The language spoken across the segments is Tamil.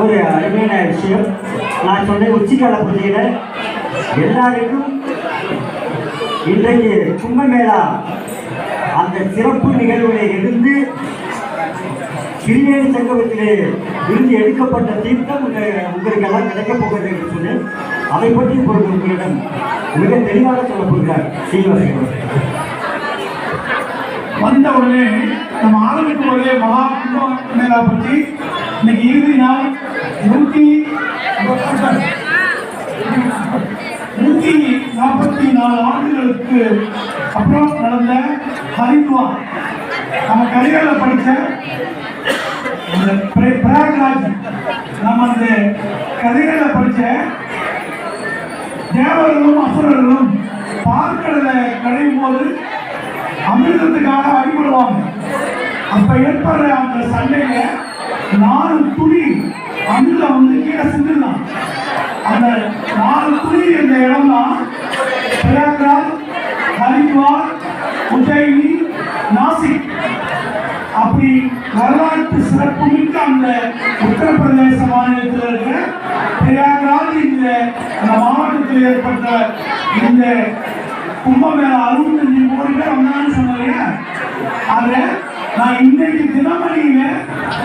ஒரு அருமையான விஷயம். நான் சொன்ன உச்சிக்கால பூஜையில் எல்லாருக்கும் இன்றைக்கு கும்பமேளா அந்த சிறப்பு நிகழ்வுகளை இருந்து கிரிவேணி சங்கமத்திலே இருந்து எடுக்கப்பட்ட தீர்த்தம் உங்களுக்கு எல்லாம் கிடைக்கப் போகிறது என்று சொல்லி அதை பற்றி இப்பொழுது உங்களிடம் மிக தெளிவாக சொல்லப் போகிறார் சீனிவாசன். வந்த உடனே நம்ம ஆரம்பிக்கும் போதே மகா கும்பமேளா பற்றி இன்னைக்கு இறுதி நாள் 144 ஆண்டுகளுக்கு அப்புறம் நடந்த ஹரித்வார் நம்ம கலிகளில் படித்த பிரயாக்ராஜ் நம்ம அந்த கதைகளில் படித்த தேவர்களும் அசுரர்களும் பார்க்கடலை கடையும் போது அமிர்தத்துக்காக வழிபடுவாங்க. அப்ப ஏற்படுற அந்த சண்டையில 4 துளி அமிர்தம் வந்து கீழே சிந்துதான். அந்த 4 துளி இந்த இடம் தான் பிரயாக்ராஜ், ஹரித்வார், உஜ்ஜயினி, நாசிக். அப்படி வரலாற்று சிறப்பு மிக்க அந்த உத்தரப்பிரதேச மாநிலத்தில் இருக்கிற பிரயாக்ராஜ் இந்த மாவட்டத்தில் ஏற்பட்ட இந்த கும்பமேளா 65 கோடி பேர் வந்தான்னு சொன்னீங்க. அதை நான் இன்றைக்கு தினமணியில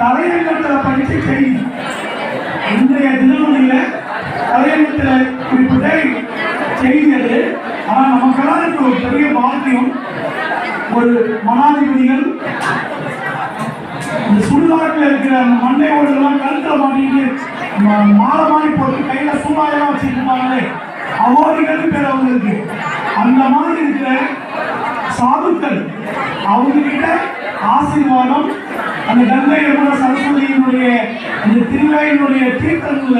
தலையங்கத்தில் படித்த செய்தி. இன்றைய தினமணியில தலையங்கத்தில் குறிப்பிட்ட செய்தி அது. ஆனால் நமக்கெல்லாம் ஒரு பெரிய பாக்கியம். ஒரு மனாதிபதிகள் இந்த சுடுகாட்டில் இருக்கிற அந்த மண்டையோடெல்லாம் கழுத்தில் மாட்டிட்டு மாலை மாறி போட்டு கையில சூடாயெல்லாம் வச்சுருப்பாங்களே, அவோரிகள் பேர் அவங்களுக்கு. அந்த மாதிரி இருக்கிற சாதுக்கள் அவங்க கிட்ட ஆசீர்வாதம் அந்த கங்கை யமுனா சரஸ்வதியினுடைய இந்த திருவையினுடைய தீர்த்தத்துல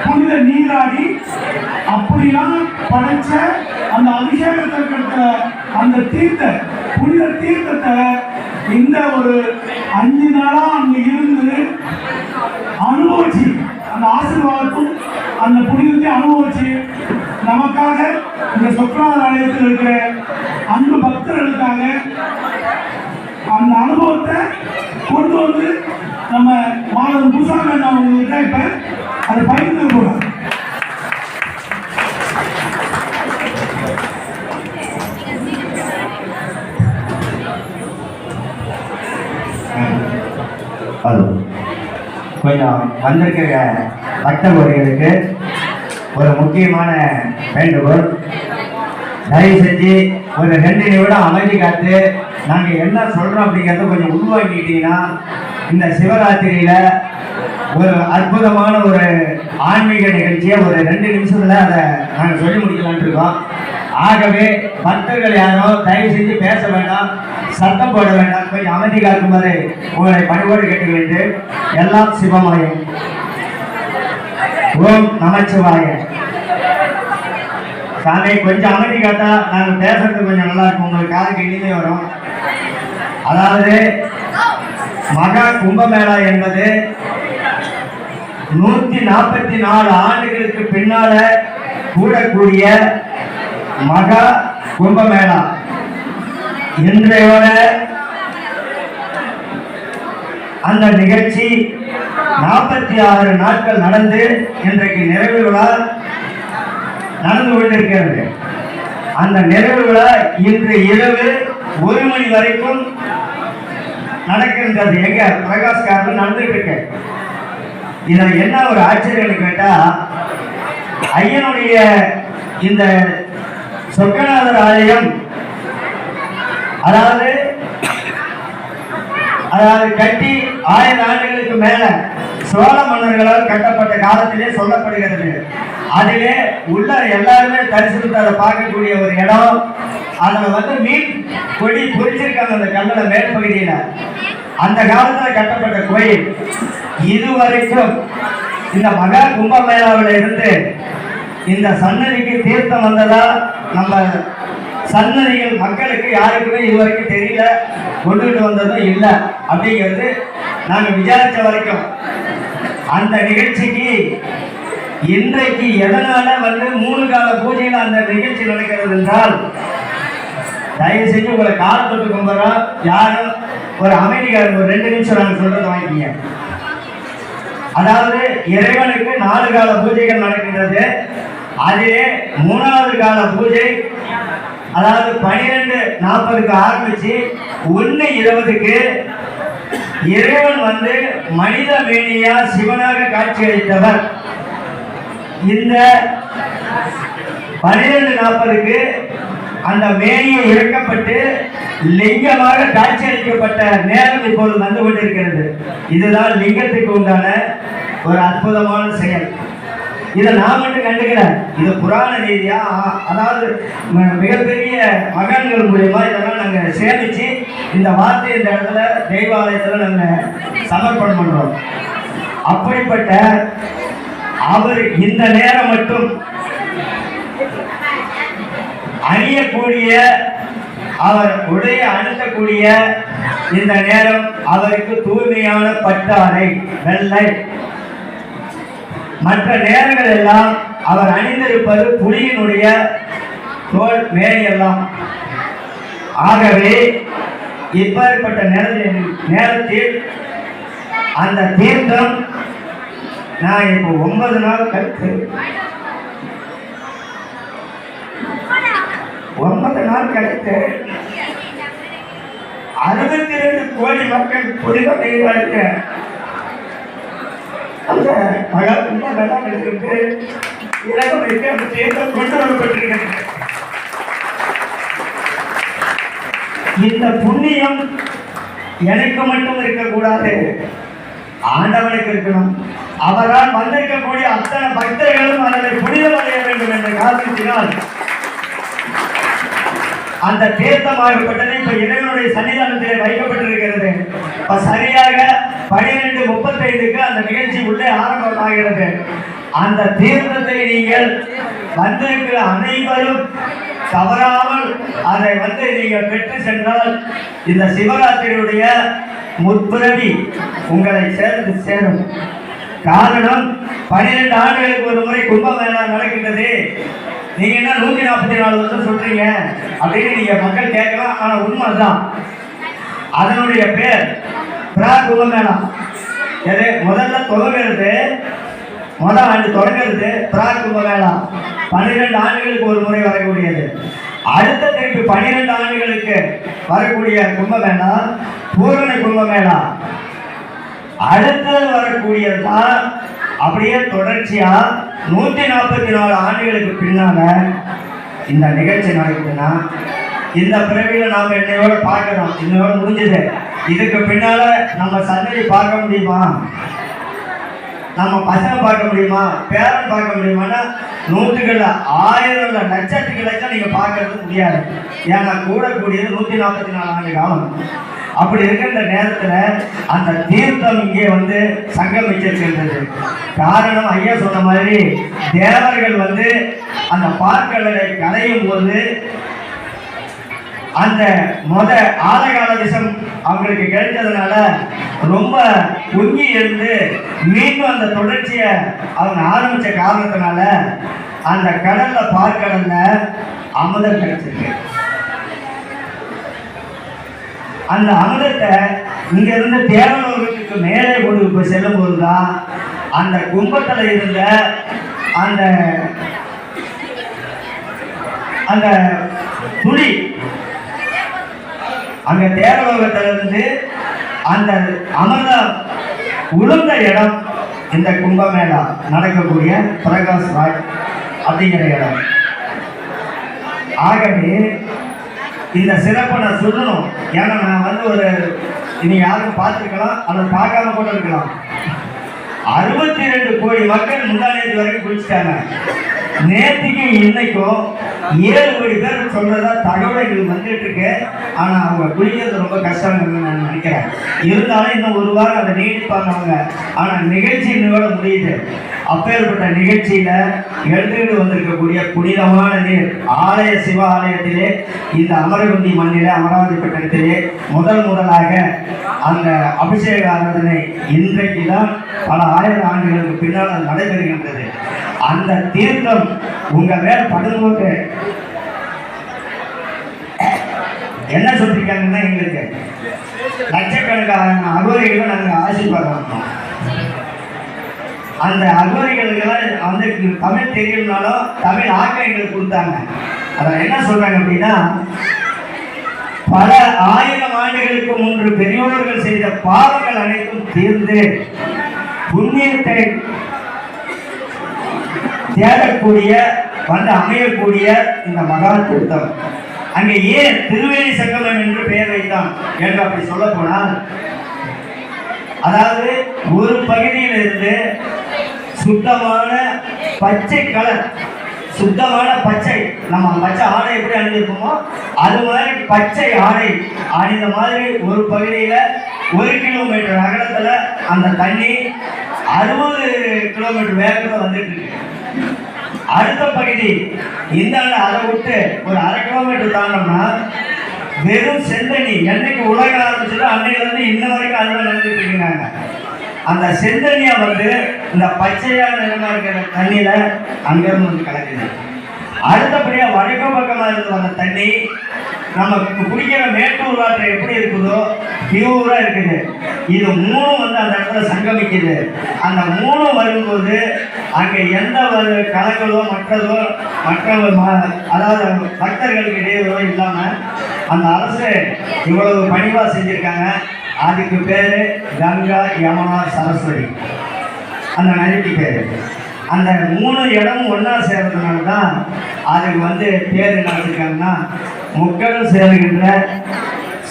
புனித நீராடி அப்படிலாம் படைச்ச அந்த அபிஷேகத்தை கட்ட அந்த தீர்த்த புனித தீர்த்தத்தை இந்த ஒரு 5 நாளா அங்க இருந்து அனுபவிச்சு அந்த ஆசீர்வாதத்தும் அந்த புனிதத்தை அனுபவிச்சு நமக்காக இந்த சொக்கநாதர் ஆலயத்தில் இருக்கிற அன்பு பக்தர்களுக்காக அந்த அனுபவத்தை கொண்டு வந்து நம்ம மாதம் புதுசாக அவங்ககிட்ட இப்ப அதை பகிர்ந்து போறோம். கொஞ்சம் வந்திருக்கிற பக்தர்களுக்கு ஒரு முக்கியமான வேண்டுகோள். தயவு செஞ்சு ஒரு 2 நிமிடம் அமைதி காத்து நாங்கள் என்ன சொல்கிறோம் அப்படிங்கிறத கொஞ்சம் உருவாக்கிட்டீங்கன்னா இந்த சிவராத்திரியில் ஒரு அற்புதமான ஒரு ஆன்மீக நிகழ்ச்சியை ஒரு 2 நிமிஷத்தில் அதை நாங்கள் சொல்லி முடிக்கலான் இருக்கோம். ஆகவே பக்தர்கள் யாரோ தயவு செஞ்சு பேச வேண்டாம், சத்தம் போட வேண்டாம், கொஞ்சம் அமைதி காக்குமாறு உங்களை பணிவோடு கேட்டுக்கிறேன். எல்லாம் சிவமயம். ஓம் நமச்சிவாய. சாமி கொஞ்சம் அமைதி காத்தா நாங்கள் பேசுறது கொஞ்சம் நல்லா இருக்கும், உங்களுக்கு காதுக்கு இனிமே வரும். அதாவது மகா கும்பமேளா என்பது 144 ஆண்டுகளுக்கு பின்னால கூடக்கூடிய மகா கும்பமேளா. இன்றையோட அந்த நிகழ்ச்சி 46 நாட்கள் நடந்து இன்றைக்கு நிறைவு விழா நடந்து கொண்டிருக்கிறது. அந்த நிறைவு விழா இன்று இரவு 1 மணி வரைக்கும் நடக்கின்றது. எங்க பிரகாஷ் காரில் நடந்துட்டு இருக்கு. இதுல என்ன ஒரு ஆச்சரியம் கேட்டா, ஐயனுடைய இந்த சொக்கநாதர் ஆலயம் அதாவது கட்டி 1000 ஆண்டுகளுக்கு மேல சோழ மன்னர்களால் கட்டப்பட்ட காலத்திலே சொல்லப்படுகிறது. அதிலே உள்ள எல்லாருமே தரிசனத்தை அதை பார்க்கக்கூடிய ஒரு இடம். அதில் மீன் கொடி பொறிச்சிருக்காங்க அந்த கல்லோட மேல் பகுதியில. அந்த காலத்துல கட்டப்பட்ட கோயில். இதுவரைக்கும் இந்த மகா கும்பமேளாவில் இருந்து இந்த சன்னதிக்கு தீர்த்தம் வந்ததா நம்ம சன்னதிகள் மக்களுக்கு யாருக்குமே இதுவரைக்கும் தெரியல, கொண்டுகிட்டு வந்ததும் இல்லை அப்படிங்கிறது நாங்கள் விசாரிச்ச வரைக்கும். அந்த நிகழ்ச்சிக்கு இன்றைக்கு எதனால 3 கால பூஜையில் அந்த நிகழ்ச்சி நடக்கிறது என்றால், தயவு செஞ்சு உங்களை காலத்தொட்டு கும்பிட்றோம். யாரும் ஒரு அமைதிக்காரர் ஒரு 2 நிமிஷம் நாங்கள் சொல்றதை வாங்கிக்கிங்க. அதாவது இறைவனுக்கு 4 கால பூஜைகள் நடக்கின்றது. அதிலே 3வது கால பூஜை அதாவது 12:40க்கு ஆரம்பிச்சு 1:20க்கு இறைவன் வந்து மனித மேனியா சிவனாக காட்சி அளித்தவர். இந்த 12:40க்கு அந்த மேனியை இறக்கப்பட்டு லிங்கமாக காட்சி அளிக்கப்பட்ட நேரம் இப்போது வந்து கொண்டிருக்கிறது. இதுதான் லிங்கத்துக்கு உண்டான ஒரு அற்புதமான செயல். இதை நான் மட்டும் கண்டுக்கல, இது புராண ரீதியா அதாவது மிகப்பெரிய மகான்கள் மூலியமா இதெல்லாம் நாங்க சேமிச்சு இந்த வார்த்தை இந்த இடத்துல தெய்வாலயத்துல நாங்க சமர்ப்பணம் பண்றோம். அப்படிப்பட்ட அவர் இந்த நேரம் மட்டும் அணியக்கூடிய அவர் உடைய அணுகக்கூடிய இந்த நேரம் அவருக்கு தூய்மையான பட்டாடை வெள்ளை. மற்ற நேரங்கள் எல்லாம் அவர் அணிந்திருப்பது புலியினுடைய தோல் மேலையெல்லாம். ஆகவே இப்பேற்பட்ட நேரத்தில் அந்த தீர்த்தம் நான் இப்போ 9 நாள் கழித்து 9 நாள் கழித்து 62 கோடி மக்கள் புனித நீராடிய அந்த மகா கும்பமேளாவிற்கு இறைவனுக்கு அந்த தீர்த்தம் கொண்டு வரப்பட்டிருக்கிறது. இந்த புண்ணியம் எனக்கு மட்டும் இருக்கக்கூடாது, ஆண்டவனுக்கு இருக்கணும். அவரால் வந்திருக்கக்கூடிய அத்தனை பக்தர்களும் அதனை புனிதமடைய வேண்டும் என்ற காரணத்தினால் அந்த தீர்த்தமாகப்பட்டது இப்ப இறைவனுடைய சன்னிதானத்திலே வைக்கப்பட்டிருக்கிறது. சரியாக 12:35க்கு அந்த நிகழ்ச்சி உள்ளே ஆரம்பமாகிறது. அந்த தீர்த்தத்தை நீங்கள் வந்திருக்கிற அனைவரும் தவறாமல் அதை நீங்கள் பெற்று சென்றால் இந்த சிவராத்திரியுடைய முற்பிறவி உங்களை சேர்ந்து சேரும். காரணம் 12 ஆண்டுகளுக்கு ஒரு முறை கும்பமேளா நடக்கின்றது. நீங்க என்ன 144 வருஷம் சொல்றீங்க அப்படின்னு நீங்க மக்கள் கேட்கலாம். ஆனா உண்மைதான். அதனுடைய பேர் கும்பமேளா. முதல்ல தொடங்குறது முதல் ஆண்டு தொடங்குறது கும்பமேளா 12 ஆண்டுகளுக்கு ஒரு முறை வரக்கூடியது. அடுத்த திருப்பி 12 ஆண்டுகளுக்கு வரக்கூடிய கும்பமேளா பூரண கும்பமேளா. அடுத்தது வரக்கூடியதுதான் அப்படியே தொடர்ச்சியா 144 ஆண்டுகளுக்கு பின்னால இந்த நிகழ்ச்சி நடக்குதுன்னா இந்த பிறவியில நாம என்னையோட பார்க்கணும். இன்னையோட முடிஞ்சது. இதுக்கு பின்னால நம்ம சந்ததி பார்க்க முடியுமா? நம்ம பசங்க பார்க்க முடியுமா? பேரன் பார்க்க முடியுமான்னா 100களில் 1000 லட்சத்துக்கு லட்சம் நீங்க பார்க்கறது முடியாது. ஏன்னா கூடக்கூடியது 144 ஆண்டு காலம். அப்படி இருக்கின்ற நேரத்துல அந்த தீர்த்தம் இங்கே சங்கமிச்சிருக்கின்றது. காரணம் ஐயா சொன்ன மாதிரி தேவர்கள் அந்த பார்க்கடலை கலையும் போது அந்த ஆலகால விஷம் அவங்களுக்கு கிடைச்சதுனால ரொம்ப உங்கி இருந்து மீண்டும் அந்த தொடர்ச்சியை அவங்க ஆரம்பிச்ச காரணத்தினால அந்த கடல்ல பார்க்கடல்ல அமுதம் கிடைச்சிருக்கு. அந்த அமுதத்தை இங்க இருந்து தேவலோகத்துக்கு மேலே கொண்டு போய் செல்லும் போதுதான் அந்த கும்பத்துல இருந்த அந்த அந்த துளி அங்க தேவலோகத்திலிருந்து அந்த அமிர்தம் உளுந்த இடம் இந்த கும்பமேளா நடக்கக்கூடிய பிரகாஷ் ராஜ் அப்படிங்கிற இடம். ஆகவே இந்த சிறப்பை நான் சொல்லணும். ஏன்னா நான் ஒரு இனி யாரும் பார்த்துருக்கலாம் அதை பார்க்காம கூட இருக்கலாம். 62 கோடி மக்கள் முந்தானேத்து வரைக்கும் குளிச்சுட்டாங்க. நேற்றுக்கு இன்னைக்கும் 7 கோடி பேர் சொல்றதா தகவல் எங்களுக்கு வந்துட்டு இருக்கு. ஆனா அவங்க குளிக்கிறது ரொம்ப கஷ்டம் நான் நினைக்கிறேன். இருந்தாலும் இன்னும் 1 வாரம் அதை நீடிப்பாங்க அவங்க. ஆனா நிகழ்ச்சி இன்னோட முடியுது. அப்பேற்பட்ட நிகழ்ச்சியில எடுத்துக்கிட்டு வந்திருக்கக்கூடிய புனிதமான நீர் ஆலய சிவ ஆலயத்திலே இந்த அமரகுந்தி மண்ணிலே அமராவதி பட்டணத்திலே முதலாக அந்த அபிஷேக ஆராதனை இன்றைக்கு தான் பல 1000 ஆண்டுகளுக்கு பின்னால் நடைபெறுகின்றது. அந்த தீர்த்தம் உங்க மேல் படும்போது என்ன சொல்லிருக்காங்கன்னா எங்களுக்கு லட்சக்கணக்கான அகோரிகளை நாங்கள் ஆசீர்வாதம். அந்த அகோரிகளுக்கெல்லாம் வந்து தமிழ் தெரியலனாலும் தமிழ் ஆக்கம் எங்களுக்கு கொடுத்தாங்க. அதான் என்ன சொல்றாங்க அப்படின்னா, பல ஆயிரம் ஆண்டுகளுக்கு முன்பு பெரியோர்கள் செய்த பாவங்கள் அனைத்தும் தீர்ந்து புண்ணியத்தை தேடக்கூடிய வந்து அமையக்கூடிய இந்த மகா தீர்த்தம் அங்கே ஏன் திருவேணி சங்கமம் என்று பெயர் வைத்தான் என்று அப்படி சொல்ல போனால், அதாவது ஒரு பகுதியில் இருந்து சுத்தமான பச்சை கலர், சுத்தமான பச்சை, நம்ம பச்சை ஆடை எப்படி அணிஞ்சிருப்போமோ அது மாதிரி பச்சை ஆடை அணிந்த மாதிரி ஒரு பகுதியில் 1 கிலோமீட்டர் அகலத்தில் அந்த தண்ணி 60 கிலோமீட்டர் வேகத்தில் வந்துட்டு இருக்கு. அடுத்த பகுதி இந்த அதை விட்டு ஒரு 1/2 கிலோமீட்டர் தாண்டோம்னா வெறும் செந்தண்ணி. என்னைக்கு உலக ஆரம்பிச்சதோ அன்னையிலிருந்து இன்ன வரைக்கும் அதுதான் நடந்துட்டு இருக்காங்க. அந்த செந்தண்ணியை வந்து இந்த பச்சையான நிறமா இருக்கிற தண்ணியில அங்கிருந்து வந்து கலக்குது. அடுத்தபடியா வடக்கு பக்கமா இருந்து வந்த தண்ணி நம்ம குடிக்கிற மேட்டூர் வாட்டர் எப்படி இருக்குதோ பியூரா இருக்குது. இது 3 வந்து அந்த இடத்துல சங்கமிக்குது. அந்த 3 வரும்போது அங்க எந்த கலங்களோ மற்ற அதாவது பக்தர்களுக்கு இடையூறோ இல்லாம அந்த அரசு இவ்வளவு பணிவா செஞ்சிருக்காங்க. அதுக்கு பேரு கங்கா யமுனா சரஸ்வதி, அந்த நதிக்கு பேரு. அந்த 3 இடமும் ஒன்னா சேர்றதுனால தான் அதுக்கு வந்து பேர் என்ன வச்சிருக்காங்கன்னா முக்கடல் சேருகின்ற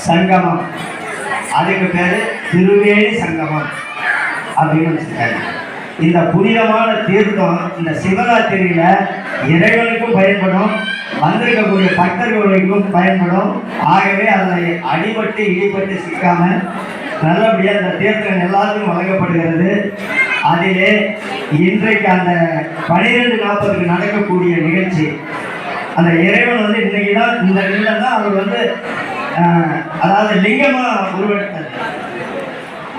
சங்கமம். அதுக்கு பேரு திருவேணி சங்கமம் அப்படின்னு வச்சிருக்காங்க. இந்த புனிதமான தீர்த்தம் இந்த சிவராத்திரியில இறைவனுக்கும் பயன்படும், வந்திருக்கக்கூடிய பக்தர்களுக்கும் பயன்படும். ஆகவே அதில் அடிபட்டு இடிபட்டு சிக்காம நல்லபடியாக அந்த தீர்த்தம் எல்லாத்துக்கும் வழங்கப்படுகிறது. அதிலே இன்றைக்கு அந்த 12:40 நடக்கக்கூடிய நிகழ்ச்சி, அந்த இறைவன் வந்து இன்னைக்கு தான் இந்த நிலையில தான் அவர் வந்து அதாவது லிங்கமா உருவெடுத்தார்.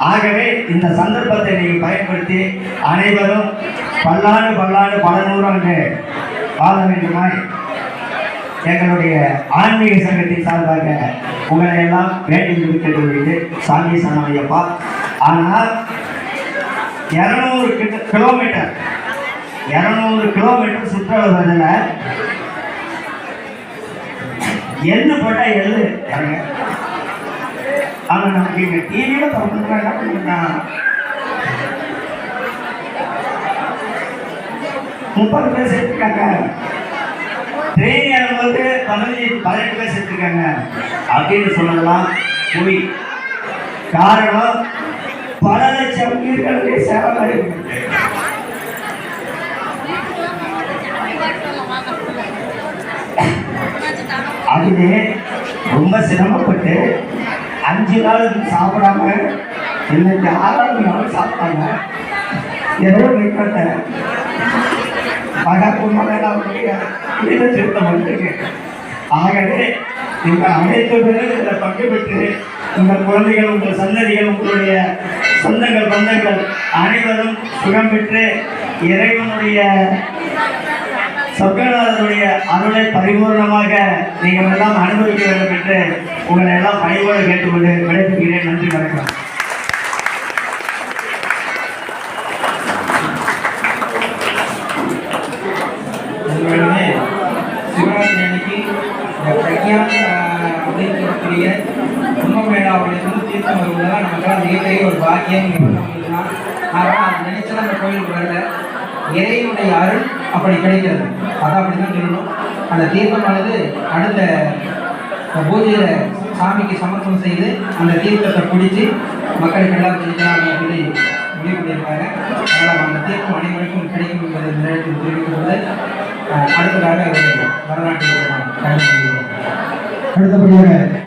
ஆகவே இந்த சந்தர்ப்பத்தை நீங்கள் பயன்படுத்தி அனைவரும் பல்லாண்டு பல நூறாண்டு வாழ வேண்டுமாய் எங்களுடைய ஆன்மீக சங்கத்தின் சார்பாக உங்களை எல்லாம் வேண்டி இருக்கிறது சாமி சனமையப்பா. ஆனால் 200 கிலோமீட்டர் சுற்றுலா எள்ளு போட்டா எள்ளு. ஆனா நமக்கு இங்க டிவியில என்ன பண்ணிருக்கா 30 பேர் சேர்த்துருக்காங்க. ட்ரெயின் ஏறும்போது 18 பேர் சேர்த்துருக்காங்க அப்படின்னு சொல்லலாம் போய். காரணம் பல லட்சம் உயிர்களுடைய சேவை. அதுவே ரொம்ப சிரமப்பட்டு 5 நாள் சாப்பிடாம இன்னைக்கு 6வது நாள் சாப்பிட்டாங்க. ஏதோ வைப்பட்ட மகாக்குமாரனுடைய திருத்தம் வந்துருக்கு. ஆகவே நீங்கள் அனைத்து பேரும் இதில் பங்கு பெற்று உங்கள் குழந்தைகள், உங்கள் சந்ததிகள், உங்களுடைய சொந்தங்கள், பந்தங்கள் அனைவரும் சுகம் பெற்று இறைவனுடைய சொர்க்கநாதனுடைய அருளை பரிபூர்ணமாக நீங்கள் எல்லாம் அனுபவிக்க வேண்டும் என்று உங்களை எல்லாம் பணிவோடு கேட்டுக்கொண்டு விடைபெறுகிறேன். நன்றி, வணக்கம். சிவராத்திரி அன்னைக்கு இந்த பிரக்யான் அப்படிங்கக்கூடிய கும்பமேளாவுடைய தீர்த்தம் வருவதெல்லாம் நமக்கெல்லாம் மிகப்பெரிய ஒரு பாக்கியம். ஆனால் அது நினைச்சா அந்த கோயிலுக்கு வரல, இறைவனுடைய அருள் அப்படி கிடைக்கிறது. அதான் அப்படி தான் சொல்லணும். அந்த தீர்த்தமானது அடுத்த பூஜையில் சாமிக்கு சமர்ப்பணம் செய்து அந்த தீர்த்தத்தை பிடிச்சி மக்களுக்கு எல்லாம் தெரிவிக்கலாம் சொல்லி முடிவு பண்ணியிருக்காங்க. அதனால் அந்த தீர்த்தம் அனைவருக்கும் கிடைக்கும் என்பதை இந்த நேரத்தில் தெரிவிக்கும்போது அடுத்ததாக வரலாற்று அடுத்தபடியாக